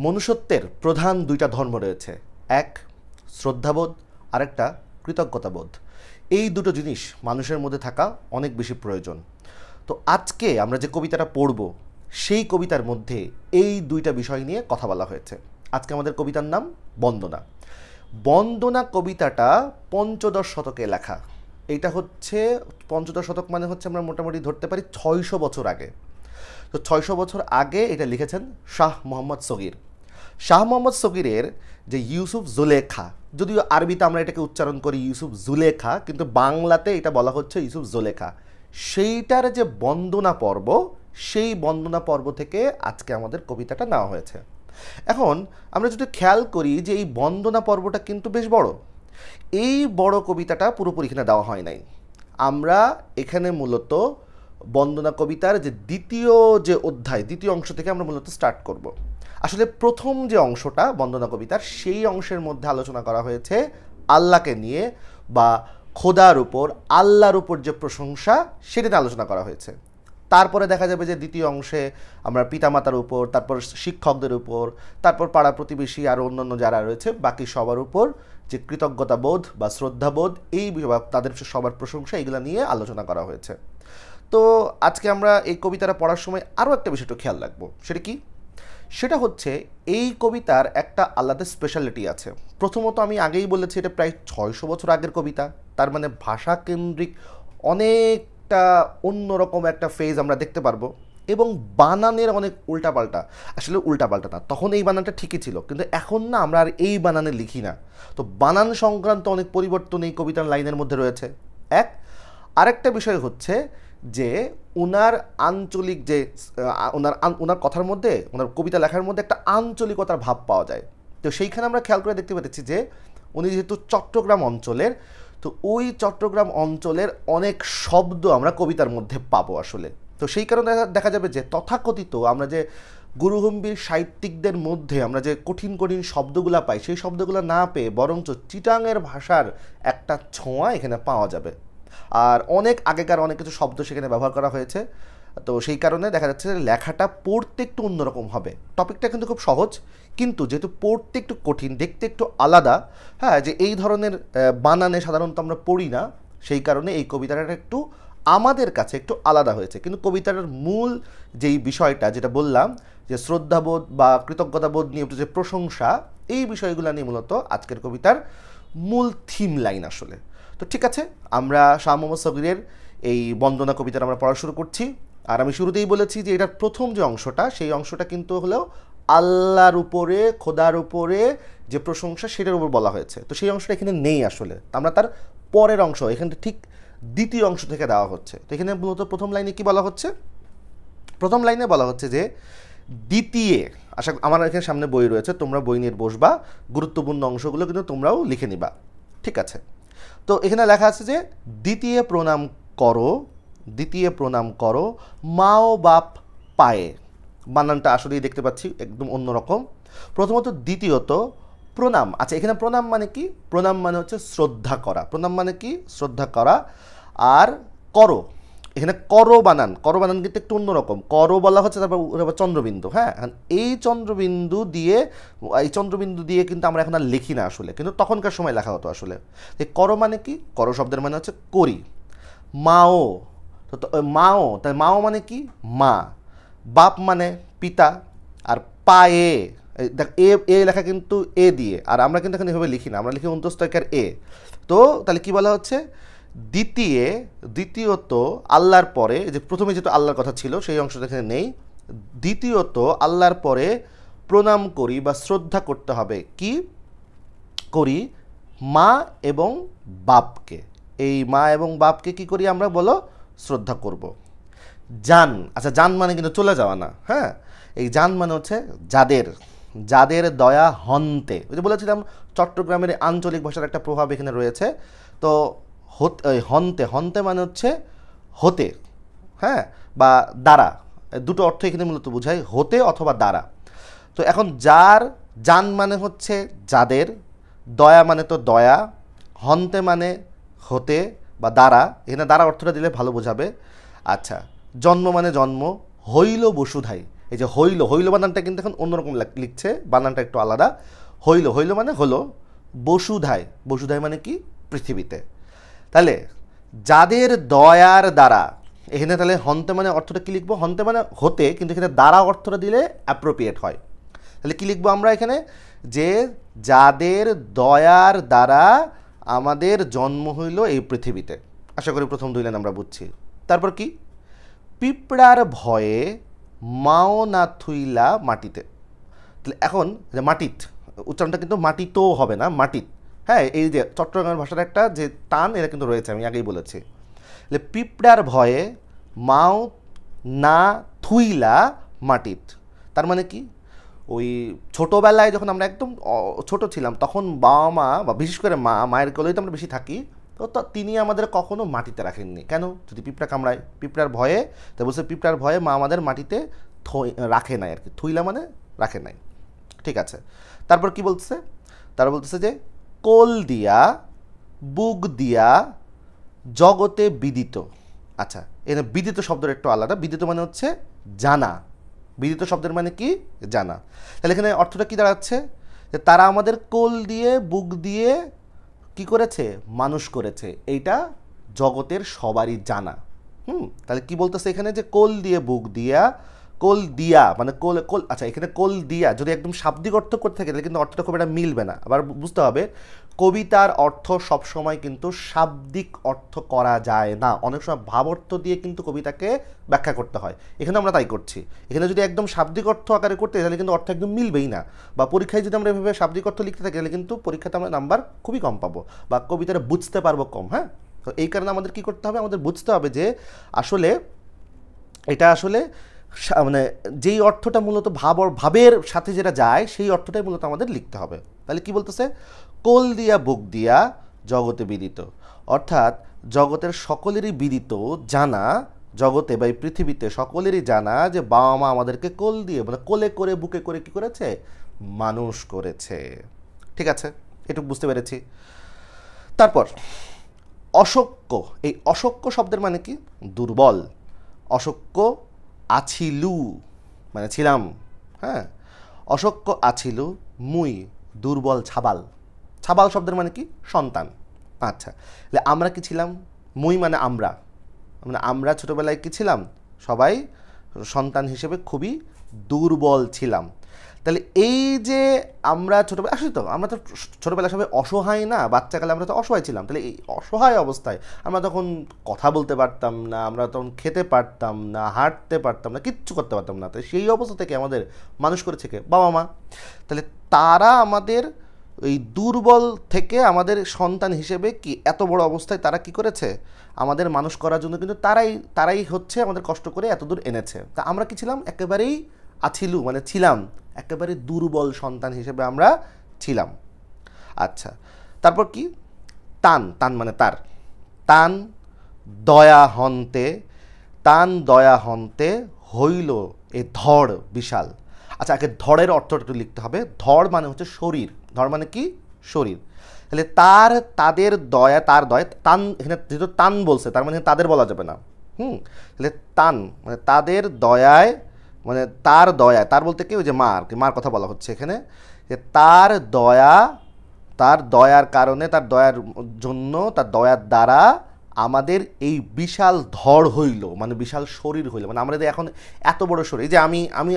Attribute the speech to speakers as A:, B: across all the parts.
A: মনুষ্যত্বের প্রধান দুইটা ধর্ম রয়েছে, এক শ্রদ্ধাবোধ, আরেকটা কৃতজ্ঞতাবোধ। এই দুটো জিনিস মানুষের মধ্যে থাকা অনেক বেশি প্রয়োজন। তো আজকে আমরা যে কবিতাটা পড়ব সেই কবিতার মধ্যে এই দুইটা বিষয় নিয়ে কথা বলা হয়েছে। আজকে আমাদের কবিতার নাম বন্দনা। বন্দনা কবিতাটা পঞ্চদশ শতকে লেখা। এইটা হচ্ছে পঞ্চদশ শতক মানে হচ্ছে আমরা মোটামুটি ধরতে পারি 600 বছর আগে। তো 600 বছর আগে এটা লিখেছেন শাহ মোহাম্মদ সগীর। শাহ মোহাম্মদ সগীরের যে ইউসুফ জুলেখা, যদিও আরবিতে আমরা এটাকে উচ্চারণ করি ইউসুফ জুলেখা, কিন্তু বাংলাতে এটা বলা হচ্ছে ইউসুফ জুলেখা, সেইটার যে বন্দনা পর্ব, সেই বন্দনা পর্ব থেকে আজকে আমাদের কবিতাটা নেওয়া হয়েছে। এখন আমরা যদি খেয়াল করি যে এই বন্দনা পর্বটা কিন্তু বেশ বড়। এই বড় কবিতাটা পুরোপুরি এখানে দেওয়া হয় নাই। আমরা এখানে মূলত বন্দনা কবিতার যে দ্বিতীয় যে অধ্যায়, দ্বিতীয় অংশ থেকে আমরা মূলত স্টার্ট করব। আসলে প্রথম যে অংশটা বন্দনা কবিতার, সেই অংশের মধ্যে আলোচনা করা হয়েছে আল্লাহকে নিয়ে বা খোদার উপর, আল্লাহর উপর যে প্রশংসা সেটা নিয়ে আলোচনা করা হয়েছে। তারপরে দেখা যাবে যে দ্বিতীয় অংশে আমরা পিতামাতার উপর, তারপর শিক্ষকদের উপর, তারপর পাড়া প্রতিবেশী আর অন্যান্য যারা রয়েছে বাকি সবার উপর যে কৃতজ্ঞতাবোধ বা শ্রদ্ধাবোধ, এই তাদের সবার প্রশংসা, এগুলো নিয়ে আলোচনা করা হয়েছে। তো আজকে আমরা এই কবিতাটা পড়ার সময় আরও একটা বিষয় একটু খেয়াল রাখবো। সেটা কি? সেটা হচ্ছে এই কবিতার একটা আলাদা স্পেশালিটি আছে। প্রথমত আমি আগেই বলেছি এটা প্রায় 600 বছর আগের কবিতা, তার মানে ভাষা কেন্দ্রিক অনেকটা অন্যরকম একটা ফেজ আমরা দেখতে পারবো। এবং বানানের অনেক উল্টাপাল্টা, আসলে উল্টাপাল্টা না, তখন এই বানানটা ঠিকই ছিল, কিন্তু এখন না আমরা আর এই বানানে লিখি না। তো বানান সংক্রান্ত অনেক পরিবর্তন এই কবিতার লাইনের মধ্যে রয়েছে। এক আরেকটা বিষয় হচ্ছে যে ওনার আঞ্চলিক যে ওনার কথার মধ্যে, ওনার কবিতা লেখার মধ্যে একটা আঞ্চলিকতার ভাব পাওয়া যায়। তো সেইখানে আমরা খেয়াল করে দেখতে পেরেছি যে উনি যেহেতু চট্টগ্রাম অঞ্চলের, তো ওই চট্টগ্রাম অঞ্চলের অনেক শব্দ আমরা কবিতার মধ্যে পাবো আসলে। তো সেই কারণে দেখা যাবে যে তথাকথিত আমরা যে গুরুগম্ভীর সাহিত্যিকদের মধ্যে আমরা যে কঠিন কঠিন শব্দগুলো পাই, সেই শব্দগুলো না পেয়ে বরঞ্চ চিটাঙের ভাষার একটা ছোঁয়া এখানে পাওয়া যাবে। আর অনেক আগেকার অনেক কিছু শব্দ সেখানে ব্যবহার করা হয়েছে। তো সেই কারণে দেখা যাচ্ছে যে লেখাটা পড়তে একটু অন্যরকম হবে। টপিকটা কিন্তু খুব সহজ, কিন্তু যেহেতু পড়তে একটু কঠিন, দেখতে একটু আলাদা, হ্যাঁ, যে এই ধরনের বানানে সাধারণত আমরা পড়ি না, সেই কারণে এই কবিতাটা একটু আমাদের কাছে একটু আলাদা হয়েছে। কিন্তু কবিতার মূল যেই বিষয়টা যেটা বললাম যে শ্রদ্ধাবোধ বা কৃতজ্ঞতাবোধ নিয়ে যে প্রশংসা, এই বিষয়গুলো নিয়ে মূলত আজকের কবিতার মূল থিম লাইন আসলে। তো ঠিক আছে, আমরা শাহ মোহাম্মদ সগীরের এই বন্দনা কবিতাটা আমরা পড়া শুরু করছি। আর আমি শুরুতেই বলেছি যে এটার প্রথম যে অংশটা, সেই অংশটা কিন্তু হলো আল্লাহর উপরে, খোদার উপরে যে প্রশংসা সেটার উপর বলা হয়েছে। তো সেই অংশটা এখানে নেই আসলে, আমরা তার পরের অংশ এখানে ঠিক দ্বিতীয় অংশ থেকে দেওয়া হচ্ছে। তো এখানে মূলত প্রথম লাইনে কি বলা হচ্ছে? প্রথম লাইনে বলা হচ্ছে যে দ্বিতীয়, আশা আমার এখানে সামনে বই রয়েছে, তোমরা বই নিয়ে বসবা, গুরুত্বপূর্ণ অংশগুলো কিন্তু তোমরাও লিখে নিবা, ঠিক আছে? তো এখানে লেখা আছে যে দ্বিতীয় প্রণাম করো, দ্বিতীয় প্রণাম করো মা ও বাপ পায়ে। বানানটা আসলেই দেখতে পাচ্ছি একদম অন্যরকম। প্রথমত, দ্বিতীয়ত প্রণাম। আচ্ছা, এখানে প্রণাম মানে কি? প্রণাম মানে হচ্ছে শ্রদ্ধা করা। প্রণাম মানে কি? শ্রদ্ধা করা। আর করো, এখানে করো বানান, করো বানান কিন্তু একটু অন্যরকম। করো বলা হচ্ছে, তারপর চন্দ্রবিন্দু, হ্যাঁ, এই চন্দ্রবিন্দু দিয়ে কিন্তু আমরা এখন আর লিখি না আসলে, কিন্তু তখনকার সময় লেখা হতো আসলে। করো মানে কি? করো শব্দের মানে হচ্ছে করি। মাও, তো মাও, তাই মাও মানে কি? মা। বাপ মানে পিতা। আর পায়ে, দেখ এ লেখা কিন্তু এ দিয়ে, আর আমরা কিন্তু এখানে এভাবে লিখি না, আমরা লিখি অন্তস্তয়কার এ। তো তাহলে কি বলা হচ্ছে? দ্বিতীয়ত আল্লাহর পরে, যে প্রথমে যেটা আল্লাহর কথা ছিল সেই অংশটা এখানে নেই। দ্বিতীয়ত আল্লাহর পরে প্রণাম করি বা শ্রদ্ধা করতে হবে, কি করি? মা এবং বাপকে। এই মা এবং বাপকে কি করি আমরা? বলো, শ্রদ্ধা করব। জান, আচ্ছা জান মানে কিন্তু চলে যাওয়া না, হ্যাঁ, এই জান মানে হচ্ছে যাদের, যাদের দয়া হন্তে। ওই যে বলেছিলাম চট্টগ্রামের আঞ্চলিক ভাষার একটা প্রভাব এখানে রয়েছে। তো হন্তে, হন্তে মানে হচ্ছে হতে, হ্যাঁ, বা দ্বারা, দুটো অর্থ এখানে মূলত বোঝায়, হতে অথবা দ্বারা। তো এখন যার, জান মানে হচ্ছে যাদের, দয়া মানে তো দয়া, হন্তে মানে হতে বা দ্বারা, এখানে দ্বারা অর্থটা দিলে ভালো বোঝাবে। আচ্ছা, জন্ম মানে জন্ম, হইল বসুধাই। এই যে হইল, হইল বানানটা কিন্তু এখন অন্যরকম লিখছে, বানানটা একটু আলাদা। হইল, হইল মানে হলো বসুধায়, বসুধায় মানে কি পৃথিবীতে। তাহলে যাদের দয়ার দ্বারা, এখানে তাহলে হন্তে মানে অর্থটা কি লিখবো, হন্তে মানে হতে, কিন্তু এখানে দ্বারা অর্থটা দিলে অ্যাপ্রোপ্রিয়েট হয়। তাহলে কি লিখবো আমরা এখানে, যে যাদের দয়ার দ্বারা আমাদের জন্ম হইল এই পৃথিবীতে। আশা করি প্রথম 2 লাইন আমরা বুঝছি। তারপর কি, পিঁপড়ার ভয়ে মাও না থুইলা মাটিতে। তাহলে এখন যে মাটিত, উচ্চারণটা কিন্তু মাটিতো হবে না, মাটিত। হ্যাঁ, এই যে চট্টগ্রামের ভাষার একটা যে টান, এটা কিন্তু রয়েছে, আমি আগেই বলেছি। পিঁপড়ার ভয়ে মাও না থুইলা মাটিত, তার মানে কি, ওই ছোটোবেলায় যখন আমরা একদম ছোট ছিলাম তখন বাবা মা, বা বিশেষ করে মায়ের কোলেই তো আমরা বেশি থাকি, তো তিনি আমাদের কখনো মাটিতে রাখেননি। কেন? যদি পিঁপড়া কামড়ায়, পিঁপড়ার ভয়ে, তো বলছে পিঁপড়ার ভয়ে মা আমাদের মাটিতে রাখে নাই আর কি, থুইলা মানে রাখে নাই। ঠিক আছে, তারপর কি বলছে, তারা বলতেছে যে কোল দিয়া বুক দিয়া জগতে বিদিত। আচ্ছা, এখানে বিদিত শব্দের একটু আলাদা। বিদিত মানে হচ্ছে জানা, বিদিত শব্দের মানে কি, জানা। তাহলে এখানে অর্থটা কি দাঁড়াচ্ছে, যে তারা আমাদের কোল দিয়ে বুক দিয়ে কি করেছে, মানুষ করেছে, এইটা জগতের সবারই জানা। তাহলে কি বলতেছে এখানে, যে কোল দিয়ে বুক দিয়া, কোল দিয়া মানে কোল, কোল, আচ্ছা এখানে কোল দিয়া যদি একদম শাব্দিক অর্থ করতে থাকে তাহলে কিন্তু অর্থটা খুব একটা মিলবে না। আবার বুঝতে হবে, কবিতার অর্থ সবসময় কিন্তু শাব্দিক অর্থ করা যায় না, অনেক সময় ভাব অর্থ দিয়ে কিন্তু কবিতাকে ব্যাখ্যা করতে হয়। এখানে আমরা তাই করছি। এখানে যদি একদম শাব্দিক অর্থ আকারে করতে তাহলে কিন্তু অর্থ একদম মিলবেই না, বা পরীক্ষায় যদি আমরা এভাবে শাব্দিক অর্থ লিখতে থাকি তাহলে কিন্তু পরীক্ষাতে আমরা নাম্বার খুবই কম পাবো, বা কবিতাটা বুঝতে পারবো কম। হ্যাঁ, তো এই কারণে আমাদের কি করতে হবে, আমাদের বুঝতে হবে যে আসলে এটা আসলে মানে যেই অর্থটা মূলত ভাবের সাথে যেটা যায় সেই অর্থটাই মূলত আমাদের লিখতে হবে। তাহলে কি বলতেছে, কোল দিয়া বুক দিয়া জগতে বিদিত, অর্থাৎ জগতের সকলেরই বিদিত জানা, জগতে বা এই পৃথিবীতে সকলেরই জানা যে বাবা মা আমাদেরকে কোল দিয়ে, মানে কোলে করে বুকে করে কি করেছে, মানুষ করেছে। ঠিক আছে, এটুকু বুঝতে পেরেছি। তারপর অশক্য, এই অশক্য শব্দের মানে কি, দুর্বল। অশক্য আছিলু মানে ছিলাম। হ্যাঁ, অশক্য আছিলু মুই দুর্বল ছাবাল। ছাবাল শব্দের মানে কি, সন্তান। আচ্ছা, তাহলে আমরা কি ছিলাম, মুই মানে আমরা, মানে আমরা ছোটোবেলায় কি ছিলাম, সবাই সন্তান হিসেবে খুবই দুর্বল ছিলাম। তাহলে এই যে আমরা ছোটোবেলা, আসলে তো আমরা তো ছোটোবেলায় সবাই অসহায় না, বাচ্চাকালে আমরা তো অসহায় ছিলাম। তাহলে এই অসহায় অবস্থায় আমরা তখন কথা বলতে পারতাম না, আমরা তখন খেতে পারতাম না, হাঁটতে পারতাম না, কিচ্ছু করতে পারতাম না। তাই সেই অবস্থা থেকে আমাদের মানুষ করেছে কে, বাবা মা। তাহলে তারা আমাদের এই দুর্বল থেকে আমাদের সন্তান হিসেবে কি এত বড় অবস্থায় তারা কি করেছে, আমাদের মানুষ করার জন্য কিন্তু তারাই হচ্ছে আমাদের কষ্ট করে এতদূর এনেছে। তা আমরা কি ছিলাম, একেবারেই আছিলু মানে ছিলাম, একেবারে দুর্বল সন্তান হিসেবে আমরা ছিলাম। আচ্ছা, তারপর কি, তান, তান মানে তার, তান দয়া হন্তে, তান দয়া হন্তে হইল এ ধড় বিশাল। আচ্ছা, আগে ধড়ের অর্থটা একটু লিখতে হবে। ধড় মানে হচ্ছে শরীর, ধড় মানে কি, শরীর। তাহলে তাদের দয়া, তার দয়া, তান এখানে যেহেতু তান বলছে তার মানে তাদের বলা যাবে না। তাহলে তান মানে তাদের দয়ায়, মানে তার দয়া, তার বলতে কি, ওই যে মা আর কি, মার কথা বলা হচ্ছে এখানে, যে তার দয়া, তার দয়ার কারণে, তার দয়ার জন্য, তার দয়ার দ্বারা আমাদের এই বিশাল ধড় হইল, মানে বিশাল শরীর হইল, মানে আমাদের এখন এত বড় শরীর। যে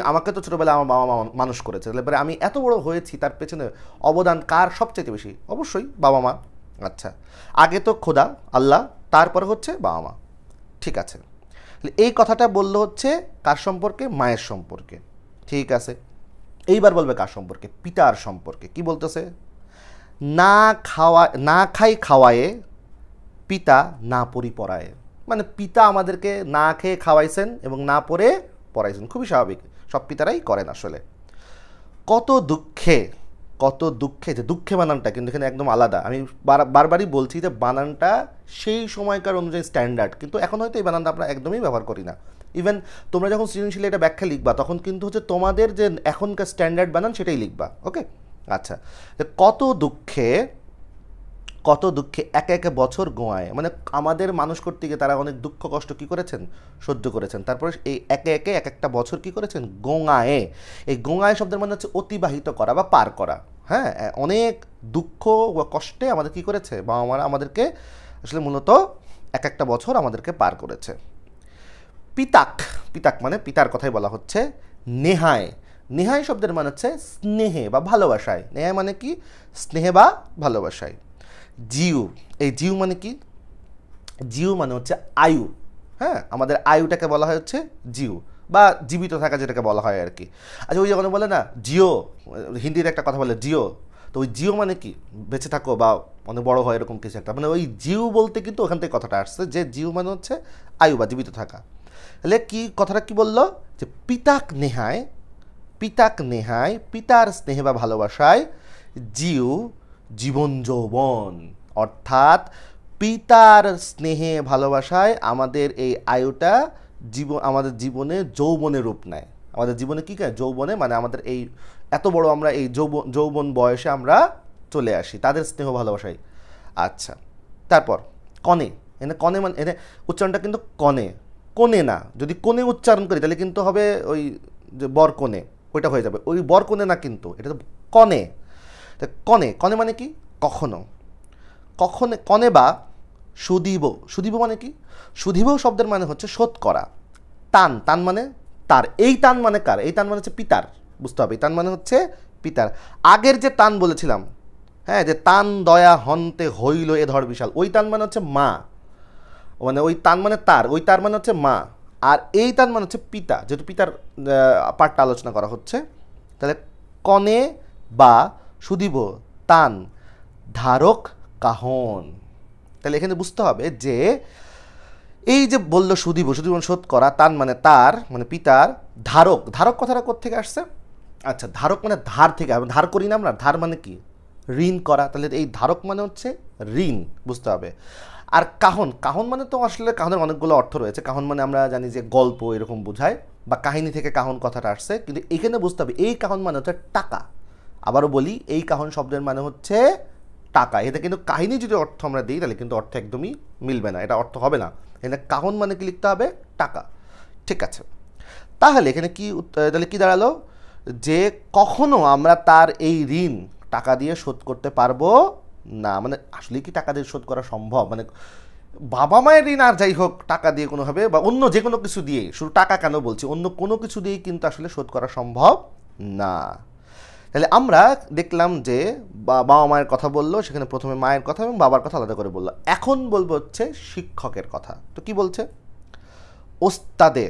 A: আমাকে তো ছোটোবেলায় আমার বাবা মা মানুষ করেছে, তাহলে আমি এত বড় হয়েছি, তার পেছনে অবদান কার সবচেয়ে বেশি, অবশ্যই বাবা মা। আচ্ছা, আগে তো খোদা আল্লাহ, তারপরে হচ্ছে বাবা মা। ঠিক আছে, এই কথাটা বললো হচ্ছে কার সম্পর্কে, মায়ের সম্পর্কে। ঠিক আছে, এইবার বলবে কার সম্পর্কে, পিতার সম্পর্কে। কি বলতেছে, না খাই খাওয়ায়ে পিতা না পড়ি পড়ায়, মানে পিতা আমাদেরকে না খেয়ে খাওয়াইছেন এবং না পড়ে পড়াইছেন, খুবই স্বাভাবিক, সব পিতারাই করেন আসলে। কত দুঃখে, কত দুঃখে, যে দুঃখে বানানটা কিন্তু এখানে একদম আলাদা। আমি বারবারই বলছি যে বানানটা সেই সময়কার অনুযায়ী স্ট্যান্ডার্ড, কিন্তু এখন হয়তো এই বানানটা আমরা একদমই ব্যবহার করি না। ইভেন তোমরা যখন সৃজনশীলে এটা ব্যাখ্যা লিখবা তখন কিন্তু হচ্ছে তোমাদের যে এখনকার স্ট্যান্ডার্ড বানান সেটাই লিখবা। ওকে, আচ্ছা, কত দুঃখে কত দুঃখে একে একে বছর গোয়ায়, মানে আমাদের মানুষ করতে গিয়ে তারা অনেক দুঃখ কষ্ট কি করেছেন, সহ্য করেছেন। তারপরে এই একে একে এক একটা বছর কি করেছেন, গোঙায়ে। এই গোঙায়ে শব্দের মানে হচ্ছে অতিবাহিত করা বা পার করা। হ্যাঁ, অনেক দুঃখ বা কষ্টে আমাদের কি করেছে, বাবা মারা আমাদেরকে আসলে মূলত এক একটা বছর আমাদেরকে পার করেছে। পিতাক, পিতাক মানে পিতার কথাই বলা হচ্ছে। নেহায়, নেহায় শব্দের মানে হচ্ছে স্নেহে বা ভালোবাসায়। নেহায় মানে কি, স্নেহে বা ভালোবাসায়। জিউ, এই জিউ মানে কি, জিউ মানে হচ্ছে আয়ু। হ্যাঁ, আমাদের আয়ুটাকে বলা হয় হচ্ছে জিউ বা জীবিত থাকা, যেটাকে বলা হয় আর কি। আচ্ছা, ওই যখন বলে না জিও, হিন্দির একটা কথা বলে জিও, তো ওই জিও মানে কি, বেঁচে থাকো বা অনেক বড় হয় এরকম কিছু একটা, মানে ওই জিউ বলতে কিন্তু ওখান থেকে কথাটা আসছে, যে জিউ মানে হচ্ছে আয়ু বা জীবিত থাকা। তাহলে কি কথাটা কি বললো, যে পিতাক নেহায়, পিতাক নেহায়, পিতার স্নেহে বা ভালোবাসায়, জিউ জীবন যৌবন। অর্থাৎ পিতার স্নেহে ভালোবাসায় আমাদের এই আয়ুটা আমাদের জীবনে যৌবনে রূপ নেয়। আমাদের জীবনে কী খায়, যৌবনে, মানে আমাদের এই এত বড় আমরা এই যৌবন বয়সে আমরা চলে আসি তাদের স্নেহ ভালোবাসায়। আচ্ছা, তারপর কনে, এনে কনে মানে এনে উচ্চারণটা কিন্তু কনে, কোনে না। যদি কোনে উচ্চারণ করি তাহলে কিন্তু হবে ওই যে বর কোনে, ওইটা হয়ে যাবে, ওই বর কোনে না, কিন্তু এটা তো কনে। কনে, কনে মানে কি, কখনো, কখনে, কনে বা সুদীব। সুদীব মানে কি, সুদীব শব্দের মানে হচ্ছে শোধ করা। টান, টান মানে তার, এই টান মানে কার, এই টান মানে হচ্ছে পিতার, বুঝতে হবে, এই টান মানে হচ্ছে পিতার। আগের যে টান বলেছিলাম, হ্যাঁ, যে টান দয়া হন্তে হইল এ ধর বিশাল, ওই টান মানে হচ্ছে মা, মানে ওই টান মানে তার, ওই তার মানে হচ্ছে মা, আর এই টান মানে হচ্ছে পিতা, যেহেতু পিতার পার্টটা আলোচনা করা হচ্ছে। তাহলে কনে বা সুদীব টান ধারক কাহন। তাহলে এখানে বুঝতে হবে যে এই যে বললো সুদীব, সুদীব শোধ করা, তান মানে তার, মানে পিতার, ধারক, ধারক কথাটা কোত্থেকে আসছে, আচ্ছা ধারক মানে ধার থেকে, ধার করি না আমরা, ধার মানে কি, ঋণ করা, তাহলে এই ধারক মানে হচ্ছে ঋণ, বুঝতে হবে। আর কাহন, কাহন মানে তো আসলে কাহনের অনেকগুলো অর্থ রয়েছে। কাহন মানে আমরা জানি যে গল্প এরকম বোঝায়, বা কাহিনী থেকে কাহন কথাটা আসছে, কিন্তু এখানে বুঝতে হবে এই কাহন মানে হচ্ছে টাকা। আবারও বলি, এই কাহন শব্দের মানে হচ্ছে টাকা। এতে কিন্তু কাহিনী যদি অর্থ আমরা দিই তাহলে কিন্তু অর্থ একদমই মিলবে না, এটা অর্থ হবে না। এখানে কাহন মানে কি লিখতে হবে, টাকা। ঠিক আছে, তাহলে এখানে কি, তাহলে কি দাঁড়ালো, যে কখনো আমরা তার এই ঋণ টাকা দিয়ে শোধ করতে পারবো না। মানে আসলে কি টাকা দিয়ে শোধ করা সম্ভব, মানে বাবা মায়ের ঋণ আর যাই হোক টাকা দিয়ে কোনোভাবে বা অন্য যে কোনো কিছু দিয়ে, শুধু টাকা কেন বলছি, অন্য কোনো কিছু দিয়েই কিন্তু আসলে শোধ করা সম্ভব না। তাহলে আমরা দেখলাম যে বাবা মায়ের কথা বললো, সেখানে প্রথমে মায়ের কথা এবং বাবার কথা আলাদা করে বললো। এখন বলবো হচ্ছে শিক্ষকের কথা। তো কি বলছে, ওস্তাদে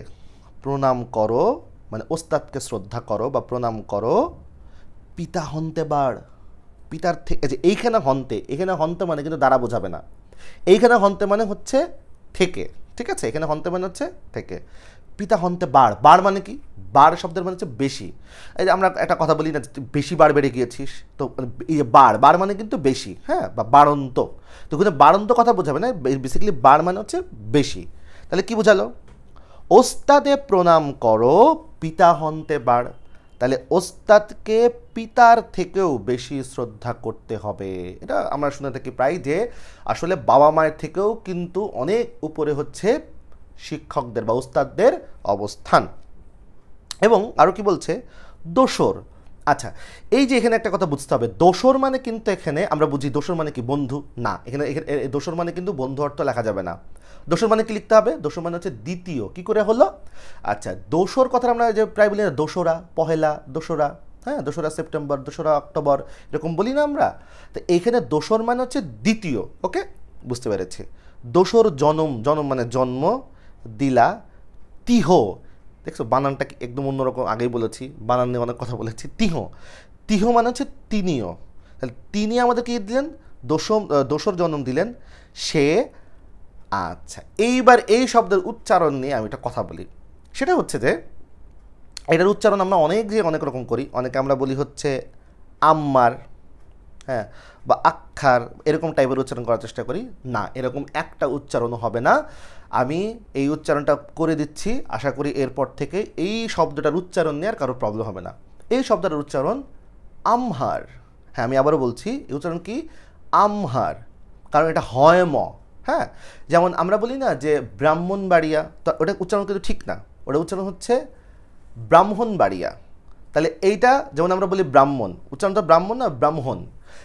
A: প্রণাম করো, মানে ওস্তাদকে শ্রদ্ধা করো বা প্রণাম করো, পিতা হন্তে বাড়, পিতার থেকে, যে এইখানে হন্তে, এখানে হন্তে মানে কিন্তু দ্বারা বোঝাবে না, এইখানে হন্তে মানে হচ্ছে থেকে, ঠিক আছে, এখানে হন্তে মানে হচ্ছে থেকে। পিতা হন্তে বাড়, বাড় মানে কি, বাড় শব্দের মানে হচ্ছে বেশি। এই যে আমরা একটা কথা বলি না, বেশি বার বেড়ে গিয়েছিস, তো এই যে বাড়, বাড় মানে কিন্তু বেশি, হ্যাঁ, বা বাড়ন্ত, তো কিন্তু বাড়ন্ত কথা বোঝাবে না, বেসিক্যালি বাড় মানে হচ্ছে বেশি। তাহলে কি বোঝালো, ওস্তাদে প্রণাম করো, পিতা হন্তে বাড়। তাহলে ওস্তাদকে পিতার থেকেও বেশি শ্রদ্ধা করতে হবে। এটা আমরা শুনে থাকি প্রায়, যে আসলে বাবা মায়ের থেকেও কিন্তু অনেক উপরে হচ্ছে শিক্ষকদের বা ওস্তাদদের অবস্থান। এবং আরও কি বলছে, দোসর। আচ্ছা, এই যে এখানে একটা কথা বুঝতে হবে, দোসর মানে কিন্তু এখানে আমরা বুঝি দোসর মানে কি, বন্ধু না, এখানে দোসর মানে কিন্তু বন্ধু অর্থ লেখা যাবে না। দোসর মানে কি লিখতে হবে, দোসর মানে হচ্ছে দ্বিতীয়। কি করে হলো, আচ্ছা, দোসর কথা আমরা যে প্রায় বলি না, দোসরা পহেলা, দোসরা, হ্যাঁ, দোসরা সেপ্টেম্বর, দোসরা অক্টোবর, এরকম বলি না আমরা। তো এইখানে দোসর মানে হচ্ছে দ্বিতীয়। ওকে, বুঝতে পেরেছি। দোসর জনম, জনম মানে জন্ম, দিলা তিহ, দেখছো বানানটা কি একদম অন্যরকম, আগেই বলেছি বানান নিয়ে অনেক কথা বলেছি। তিহ, তিহ মানে হচ্ছে তিনিও, তাহলে তিনি আমাদের কি দিলেন, দোসর জন্ম দিলেন সে। আচ্ছা, এইবার এই শব্দের উচ্চারণ নিয়ে আমি একটা কথা বলি, সেটা হচ্ছে যে এটার উচ্চারণ আমরা অনেক রকম করি। অনেকে আমরা বলি হচ্ছে আম্মার, হ্যাঁ, বা আক্ষার, এরকম টাইপের উচ্চারণ করার চেষ্টা করি। না, এরকম একটা উচ্চারণও হবে না। আমি এই উচ্চারণটা করে দিচ্ছি, আশা করি এরপর থেকে এই শব্দটার উচ্চারণ নিয়ে আর কারোর প্রবলেম হবে না। এই শব্দটার উচ্চারণ আমহার। হ্যাঁ, আমি আবারও বলছি, এই উচ্চারণ কি, আমহার, কারণ এটা হয় ম। হ্যাঁ, যেমন আমরা বলি না যে ব্রাহ্মণবাড়িয়া, তো ওটা উচ্চারণ কিন্তু ঠিক না, ওটা উচ্চারণ হচ্ছে ব্রাহ্মণবাড়িয়া। তাহলে এইটা যেমন আমরা বলি ব্রাহ্মণ, উচ্চারণ তো ব্রাহ্মণ না, ব্রাহ্মণ।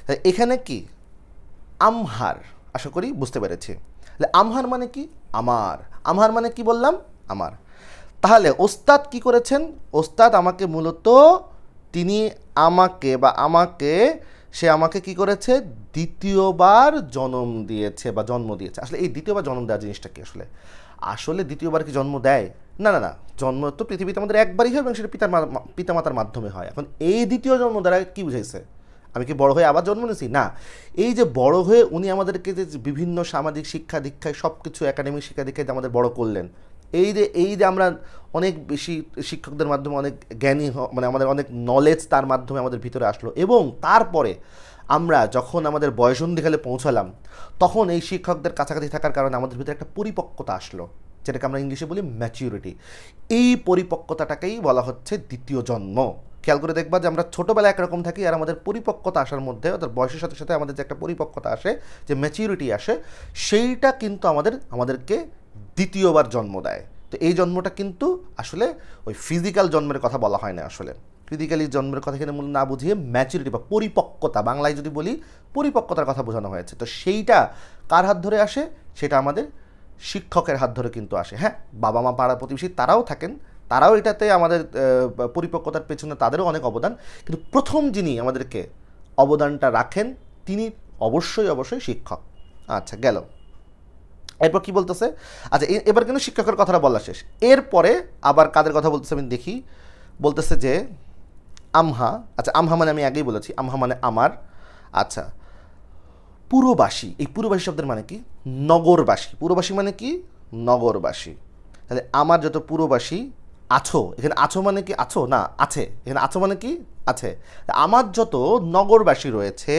A: তাহলে এখানে কি আমহার, আশা করি বুঝতে পেরেছি। তাহলে আমহার মানে কি? আমার। আমহার মানে কি বললাম? আমার। তাহলে ওস্তাদ কি করেছেন? ওস্তাদ আমাকে মূলত তিনি আমাকে বা আমাকে সে আমাকে কি করেছে? দ্বিতীয়বার জন্ম দিয়েছে বা জন্ম দিয়েছে। আসলে এই দ্বিতীয়বার জন্ম দেওয়া জিনিসটা কি আসলে? আসলে দ্বিতীয়বার কি জন্ম দেয়? না না না, জন্ম তো পৃথিবীতে আমাদের একবারই হয় এবং সেটা পিতামাতার মাধ্যমে হয়। এখন এই দ্বিতীয় জন্ম দ্বারা কি বুঝাইছে? আমি কি বড় হয়ে আবার জন্ম নিয়েছি? না, এই যে বড় হয়ে উনি আমাদেরকে যে বিভিন্ন সামাজিক শিক্ষা দীক্ষায় সব কিছু একাডেমিক শিক্ষা দীক্ষায় আমাদের বড় করলেন, এই যে আমরা অনেক বেশি শিক্ষকদের মাধ্যমে অনেক জ্ঞানী মানে আমাদের অনেক নলেজ তার মাধ্যমে আমাদের ভিতরে আসলো, এবং তারপরে আমরা যখন আমাদের বয়সন্ধিকালে পৌঁছালাম তখন এই শিক্ষকদের কাছাকাছি থাকার কারণে আমাদের ভিতরে একটা পরিপক্কতা আসলো, যেটাকে আমরা ইংলিশে বলি ম্যাচিউরিটি। এই পরিপক্কতাটাকেই বলা হচ্ছে দ্বিতীয় জন্ম। খেয়াল করে দেখবা যে আমরা ছোটোবেলায় একরকম থাকি, আর আমাদের পরিপক্কতা আসার মধ্যে, অর্থাৎ বয়সের সাথে সাথে আমাদের যে একটা পরিপক্কতা আসে, যে ম্যাচিউরিটি আসে, সেইটা কিন্তু আমাদেরকে দ্বিতীয়বার জন্ম দেয়। তো এই জন্মটা কিন্তু আসলে ওই ফিজিক্যাল জন্মের কথা বলা হয় না, আসলে ফিজিক্যালি জন্মের কথা এখানে মূল না বুঝিয়ে ম্যাচুরিটি বা পরিপক্কতা, বাংলায় যদি বলি পরিপক্কতার কথা বোঝানো হয়েছে। তো সেইটা কার হাত ধরে আসে? সেটা আমাদের শিক্ষকের হাত ধরে কিন্তু আসে। হ্যাঁ, বাবা মা পাড়া প্রতিবেশী তারাও থাকেন, তারাও এটাতে আমাদের পরিপক্কতার পেছনে তাদেরও অনেক অবদান, কিন্তু প্রথম যিনি আমাদেরকে অবদানটা রাখেন তিনি অবশ্যই শিক্ষক। আচ্ছা, গেল। এরপর কি বলতেছে? আচ্ছা, এবার কিন্তু শিক্ষকের কথাটা বলা শেষ। এরপরে আবার কাদের কথা বলতেছে আমি দেখি। বলতেছে যে আমহা। আচ্ছা, আমহা মানে আমি আগেই বলেছি, আমহা মানে আমার। আচ্ছা, পুরবাসী। এই পুরবাসী শব্দের মানে কি? নগরবাসী। পুরবাসী মানে কি? নগরবাসী। তাহলে আমার যত পুরবাসী আছো, এখানে আছো মানে কি? আছো না, আছে। এখানে আছো মানে কি? আছে। আমার যত নগরবাসী রয়েছে,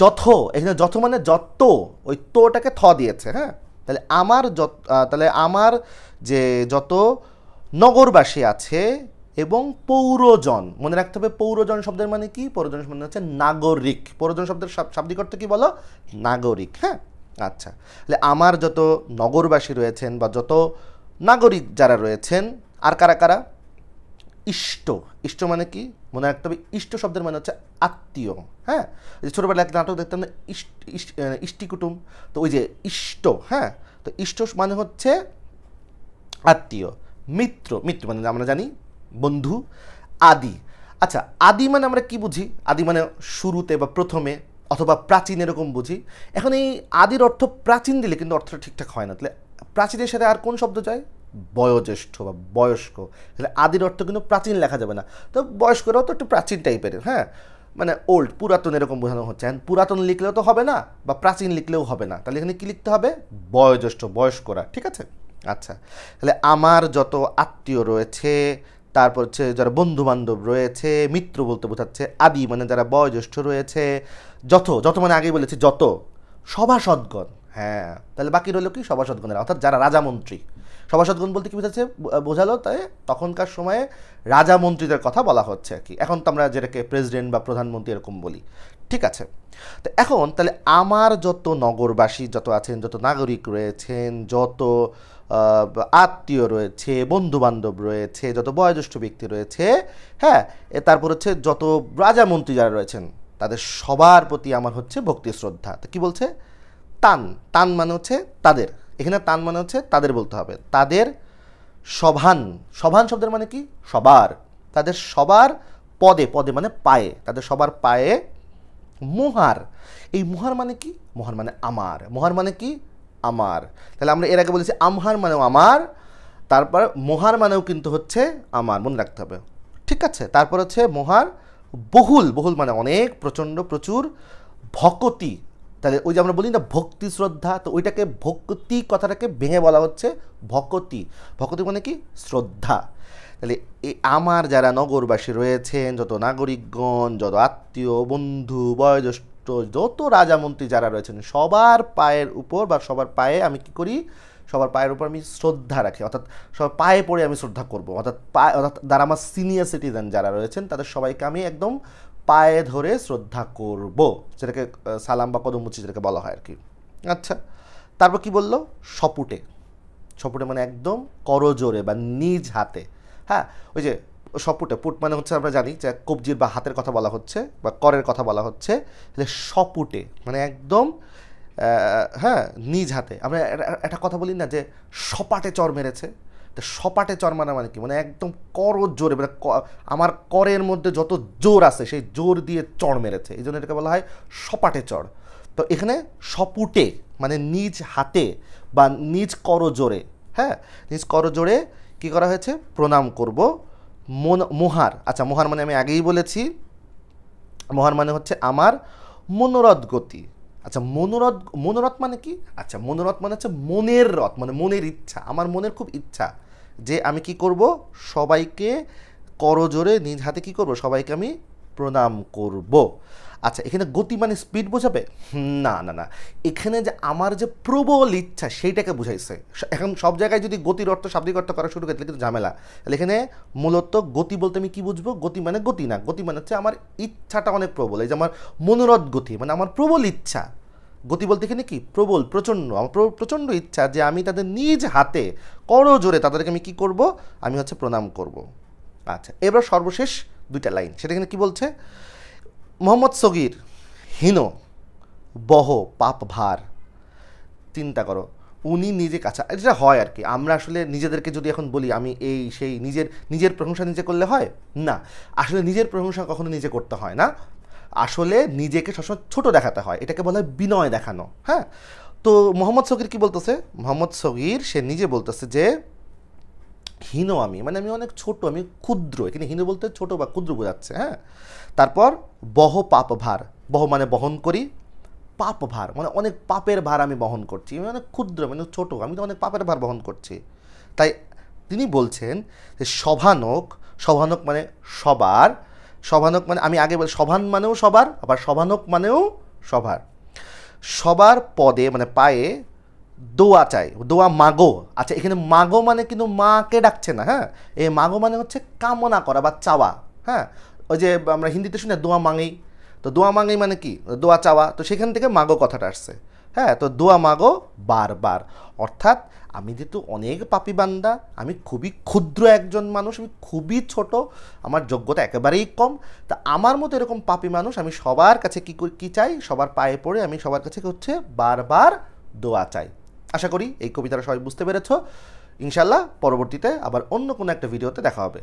A: যথ, এখানে যথ মানে যত, ওই তোটাকে থ দিয়েছে। হ্যাঁ, তাহলে তাহলে আমার যে যত নগরবাসী আছে এবং পৌরজন, মনে রাখতে হবে পৌরজন শব্দের মানে কি? পৌরজন মানে হচ্ছে নাগরিক। পৌরজন শব্দের শাব্দিক অর্থ কি বলো? নাগরিক। হ্যাঁ, আচ্ছা, তাহলে আমার যত নগরবাসী রয়েছেন বা যত নাগরিক যারা রয়েছেন, আর কারা কারা? ইষ্ট। ইষ্ট মানে কি? মনে রাখতে হবে ইষ্ট শব্দের মানে হচ্ছে আত্মীয়। হ্যাঁ, যে ছোটোবেলায় একটা নাটক দেখতাম না, ইষ্টি কুটুম, তো ওই যে ইষ্ট। হ্যাঁ, তো ইষ্ট মানে হচ্ছে আত্মীয়। মিত্র, মিত্র মানে আমরা জানি বন্ধু। আদি। আচ্ছা, আদি মানে আমরা কি বুঝি? আদি মানে শুরুতে বা প্রথমে অথবা প্রাচীন, এরকম বুঝি। এখন এই আদির অর্থ প্রাচীন দিলে কিন্তু অর্থটা ঠিকঠাক হয় না। তাহলে প্রাচীনের সাথে আর কোন শব্দ যায়? বয়োজ্যেষ্ঠ বা বয়স্ক। তাহলে আদির অর্থ কিন্তু প্রাচীন লেখা যাবে না, তো বয়স্করাও তো একটু প্রাচীন টাইপের। হ্যাঁ, মানে ওল্ড, পুরাতন এরকম বোঝানো হচ্ছে। পুরাতন লিখলেও তো হবে না, বা প্রাচীন লিখলেও হবে না, তাহলে এখানে কী লিখতে হবে? বয়োজ্যেষ্ঠ, বয়স্করা। ঠিক আছে। আচ্ছা, তাহলে আমার যত আত্মীয় রয়েছে, তারপর হচ্ছে যারা বন্ধু বান্ধব রয়েছে, মিত্র বলতে বোঝাচ্ছে আদি মানে যারা বয়োজ্যেষ্ঠ রয়েছে, যত মানে আগেই বলেছি যত, সভাসদগণ। হ্যাঁ, তাহলে বাকি রইল কি? সভাসদগণের, অর্থাৎ যারা রাজামন্ত্রী। সভাসদগণ বলতে কি বোঝাচ্ছে? বোঝালো তাই তখনকার সময়ে রাজামন্ত্রীদের কথা বলা হচ্ছে আর কি। এখন তো আমরা যেটাকে প্রেসিডেন্ট বা প্রধানমন্ত্রী এরকম বলি। ঠিক আছে, তো এখন তাহলে আমার যত নগরবাসী যত আছেন, যত নাগরিক রয়েছেন, যত আত্মীয় রয়েছে, বন্ধুবান্ধব রয়েছে, যত বয়োজ্যেষ্ঠ ব্যক্তি রয়েছে, হ্যাঁ, তারপর হচ্ছে যত রাজামন্ত্রী যারা রয়েছেন, তাদের সবার প্রতি আমার হচ্ছে ভক্তি শ্রদ্ধা। তো কী বলছে? তান। তান মানে হচ্ছে তাদের, এখানে তান মানে হচ্ছে তাদের বলতে হবে। তাদের সভান। সভান শব্দের মানে কি? সবার। তাদের সবার পদে, পদে মানে পায়ে, তাদের সবার পায়ে মোহার। এই মোহার মানে কি? মোহার মানে আমার। মোহার মানে কি? আমার। তাহলে আমরা এর আগে বলেছি আমহার মানেও আমার, তারপর মোহার মানেও কিন্তু হচ্ছে আমার, মনে রাখতে হবে। ঠিক আছে, তারপর হচ্ছে মোহার বহুল। বহুল মানে অনেক, প্রচণ্ড, প্রচুর। ভকতি, তাহলে ওই যে আমরা বলি না ভক্তি শ্রদ্ধা, তো ওইটাকে ভক্তি কথাটাকে ভেঙে বলা হচ্ছে ভকতি। ভকতি মানে কি? শ্রদ্ধা। তাহলে এই আমার যারা নগরবাসী রয়েছেন, যত নাগরিকগণ, যত আত্মীয়, বন্ধু, বয়োজ্যেষ্ঠ, যত রাজামন্ত্রী যারা রয়েছেন, সবার পায়ের উপর বা সবার পায়ে আমি কি করি? সবার পায়ের উপর আমি শ্রদ্ধা রাখি, অর্থাৎ সবার পায়ে পড়ে আমি শ্রদ্ধা করব। অর্থাৎ যারা আমার সিনিয়র সিটিজেন যারা রয়েছেন, তাদের সবাইকে আমি একদম পায়ে ধরে শ্রদ্ধা করব, যেটাকে সালাম বা কদমমুচি যেটাকে বলা হয় আর কি। আচ্ছা, তারপর কি বললো? সপুটে। সপুটে মানে একদম করজোরে বা নিজ হাতে। হ্যাঁ, ওই যে সপুটে, পুট মানে হচ্ছে আমরা জানি যে কবজির বা হাতের কথা বলা হচ্ছে বা করের কথা বলা হচ্ছে, তাহলে সপুটে মানে একদম হ্যাঁ নিজ হাতে। আমরা একটা কথা বলি না যে সপাটে চর মেরেছে, তো সপাটে চর মারা মানে কি, মানে একদম করজোরে, মানে আমার করের মধ্যে যত জোর আছে সেই জোর দিয়ে চড় মেরেছে, এই জন্য এটাকে বলা হয় সপাটে চড়। তো এখানে সপুটে মানে নিজ হাতে বা নিজ করজোরে, হ্যাঁ নিজ করজোরে কী করা হয়েছে? প্রণাম করব। মোহার, আচ্ছা মোহার মানে আমি আগেই বলেছি, মোহার মানে হচ্ছে আমার মনোরথ গতি। আচ্ছা মনোরথ মানে কি? আচ্ছা মনোরথ মানে হচ্ছে মনের রথ, মানে মনের ইচ্ছা। আমার মনের খুব ইচ্ছা যে আমি কি করব, সবাইকে করজোরে নিজ হাতে কি করব, সবাইকে আমি প্রণাম করব। আচ্ছা, এখানে গতি মানে স্পিড বোঝাবে? না না না, এখানে যে আমার যে প্রবল ইচ্ছা সেইটাকে বুঝাইছে। এখন সব জায়গায় যদি গতির অর্থ শাব্দিক অর্থ করা শুরু করে তাহলে কিন্তু ঝামেলা। তাহলে এখানে মূলত গতি বলতে আমি কি বুঝবো? গতি মানে গতি না, গতি মানে হচ্ছে আমার ইচ্ছাটা অনেক প্রবল, এই যে আমার মনোরথ গতি মানে আমার প্রবল ইচ্ছা। গতি বলতে এখানে কি? প্রবল, প্রচণ্ড, আমার প্রচণ্ড ইচ্ছা যে আমি তাদের নিজ হাতে করজোরে তাদেরকে আমি কি করব, আমি হচ্ছে প্রণাম করব। আচ্ছা, এবার সর্বশেষ দুইটা লাইন, সেটা এখানে কি বলছে? মোহাম্মদ সগীর হীন বহ পাপ ভার। চিন্তা করো, উনি নিজে কাছা, এটা হয় আর কি, আমরা আসলে নিজেদেরকে যদি এখন বলি আমি এই সেই, নিজের প্রশংসা নিজে করলে হয় না। আসলে নিজের প্রশংসা কখনো নিজে করতে হয় না, আসলে নিজেকে সবসময় ছোট দেখাতে হয়, এটাকে বলা হয় বিনয় দেখানো। হ্যাঁ, তো মোহাম্মদ সগীর কি বলতেছে? মোহাম্মদ সগীর সে নিজে বলতেছে যে হীন আমি, মানে আমি অনেক ছোট, আমি ক্ষুদ্র। এখানে হীন বলতে ছোট বা ক্ষুদ্র বোঝাচ্ছে। হ্যাঁ, তারপর বহ পাপ ভার, বহ মানে বহন করি, পাপ ভার মানে অনেক পাপের ভার আমি বহন করছি, আমি অনেক ক্ষুদ্র মানে ছোট, আমি তো অনেক পাপের ভার বহন করছি। তাই তিনি বলছেন যে সভানক, সভানক মানে সবার, সভানক মানে আমি আগে বলি সভান মানেও সবার, আবার সভানক মানেও সবার, সবার পদে মানে পায়ে দোয়া চাই, দোয়া মাগো। আচ্ছা, এখানে মাগো মানে কিন্তু মাকে ডাকছে না। হ্যাঁ, এই মাগো মানে হচ্ছে কামনা করা বা চাওয়া। হ্যাঁ, ওই যে আমরা হিন্দিতে শুনি দোয়া মাঙেই, তো দোয়া মাঙেই মানে কি? দোয়া চাওয়া, তো সেখান থেকে মাগো কথাটা আসছে। হ্যাঁ, তো দোয়া মাগো বারবার, অর্থাৎ আমি যেহেতু অনেক পাপী বান্দা, আমি খুবই ক্ষুদ্র একজন মানুষ, আমি খুবই ছোট, আমার যোগ্যতা একেবারেই কম, তা আমার মতো এরকম পাপী মানুষ আমি সবার কাছে কী চাই? সবার পায়ে পড়ে আমি সবার কাছে হচ্ছে বারবার দোয়া চাই। আশা করি এই কবিতাটা সবাই বুঝতে পেরেছ। ইনশাল্লাহ পরবর্তীতে আবার অন্য কোনো একটা ভিডিওতে দেখা হবে।